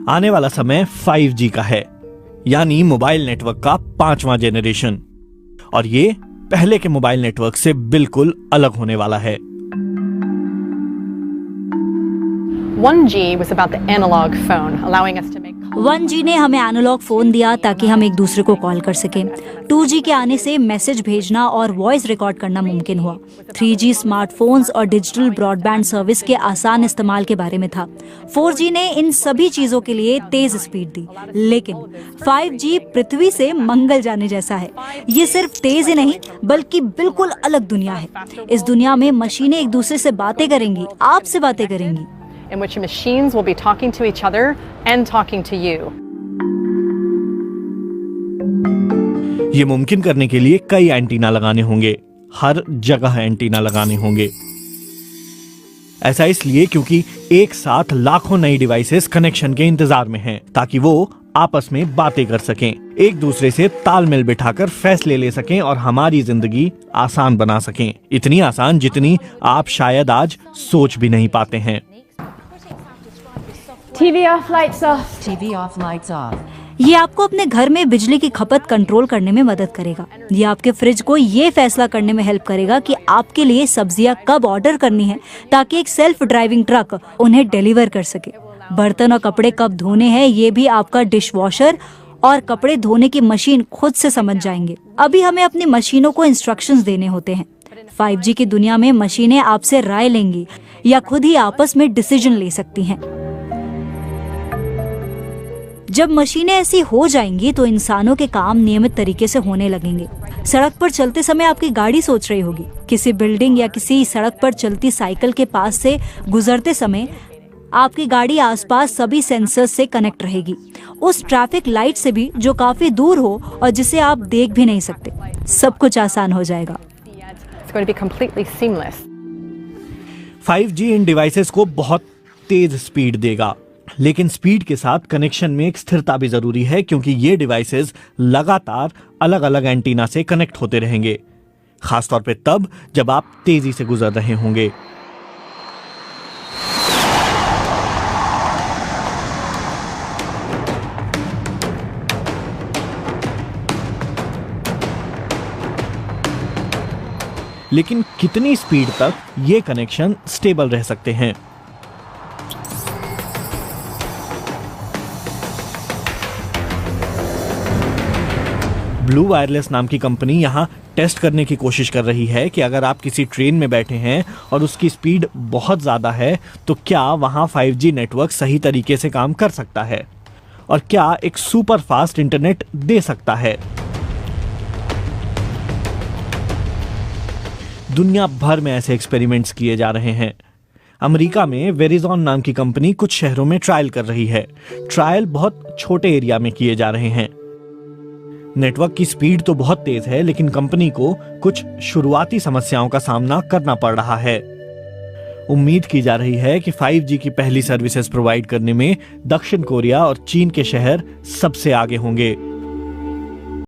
आने वाला समय 5G का है, यानी मोबाइल नेटवर्क का 5वां जेनरेशन, और ये पहले के मोबाइल नेटवर्क से बिल्कुल अलग होने वाला है। 1G was about the analog phone, allowing us to make 1G ने हमें एनालॉग फोन दिया ताकि हम एक दूसरे को कॉल कर सकें। 2G के आने से मैसेज भेजना और वॉइस रिकॉर्ड करना मुमकिन हुआ। 3G स्मार्टफोन्स और डिजिटल ब्रॉडबैंड सर्विस के आसान इस्तेमाल के बारे में था। 4G ने इन सभी चीजों के लिए तेज स्पीड दी, लेकिन 5G पृथ्वी से मंगल जाने जैसा है। ये सिर्फ तेज ही नहीं बल्कि बिल्कुल अलग दुनिया है। इस दुनिया में मशीनें एक दूसरे से बातें करेंगी, आपसे बातें करेंगी, in which machines will be talking to each other and talking to you. ये मुमकिन करने के लिए कई एंटीना लगाने होंगे, हर जगह एंटीना लगाने होंगे। ऐसा इसलिए क्योंकि एक साथ लाखों नई डिवाइसेस कनेक्शन के इंतजार में हैं, ताकि वो आपस में बातें कर सकें, एक दूसरे से तालमेल बिठाकर फैसले ले सकें और हमारी जिंदगी आसान बना सकें। इतनी आसान जितनी आप शायद आज सोच भी नहीं पाते हैं। TV off, lights off. TV off, lights off. ये आपको अपने घर में बिजली की खपत कंट्रोल करने में मदद करेगा। ये आपके फ्रिज को ये फैसला करने में हेल्प करेगा कि आपके लिए सब्जियां कब ऑर्डर करनी है, ताकि एक सेल्फ ड्राइविंग ट्रक उन्हें डिलीवर कर सके। बर्तन और कपड़े कब धोने हैं ये भी आपका डिश वॉशर और कपड़े धोने की मशीन खुद से समझ जाएंगे। अभी हमें अपनी मशीनों को इंस्ट्रक्शंस देने होते हैं। 5G की दुनिया में मशीनें आपसे राय लेंगी या खुद ही आपस में डिसीजन ले सकती हैं। जब मशीनें ऐसी हो जाएंगी तो इंसानों के काम नियमित तरीके से होने लगेंगे। सड़क पर चलते समय आपकी गाड़ी सोच रही होगी, किसी बिल्डिंग या किसी सड़क पर चलती साइकिल के पास से गुजरते समय आपकी गाड़ी आसपास सभी सेंसर्स से कनेक्ट रहेगी, उस ट्रैफिक लाइट से भी जो काफी दूर हो और जिसे आप देख भी नहीं सकते। सब कुछ आसान हो जाएगा। It's going to be completely seamless. 5G in devices को बहुत तेज स्पीड देगा, लेकिन स्पीड के साथ कनेक्शन में एक स्थिरता भी जरूरी है, क्योंकि ये डिवाइसेस लगातार अलग अलग एंटीना से कनेक्ट होते रहेंगे, खासतौर पे तब जब आप तेजी से गुजर रहे होंगे। लेकिन कितनी स्पीड तक ये कनेक्शन स्टेबल रह सकते हैं? ब्लू वायरलेस नाम की कंपनी यहाँ टेस्ट करने की कोशिश कर रही है कि अगर आप किसी ट्रेन में बैठे हैं और उसकी स्पीड बहुत ज़्यादा है तो क्या वहाँ 5G नेटवर्क सही तरीके से काम कर सकता है और क्या एक सुपर फास्ट इंटरनेट दे सकता है। दुनिया भर में ऐसे एक्सपेरिमेंट्स किए जा रहे हैं। अमेरिका में वेरिजॉन नाम की कंपनी कुछ शहरों में ट्रायल कर रही है। ट्रायल बहुत छोटे एरिया में किए जा रहे हैं। नेटवर्क की स्पीड तो बहुत तेज है, लेकिन कंपनी को कुछ शुरुआती समस्याओं का सामना करना पड़ रहा है। उम्मीद की जा रही है कि 5G की पहली सर्विसेज प्रोवाइड करने में दक्षिण कोरिया और चीन के शहर सबसे आगे होंगे।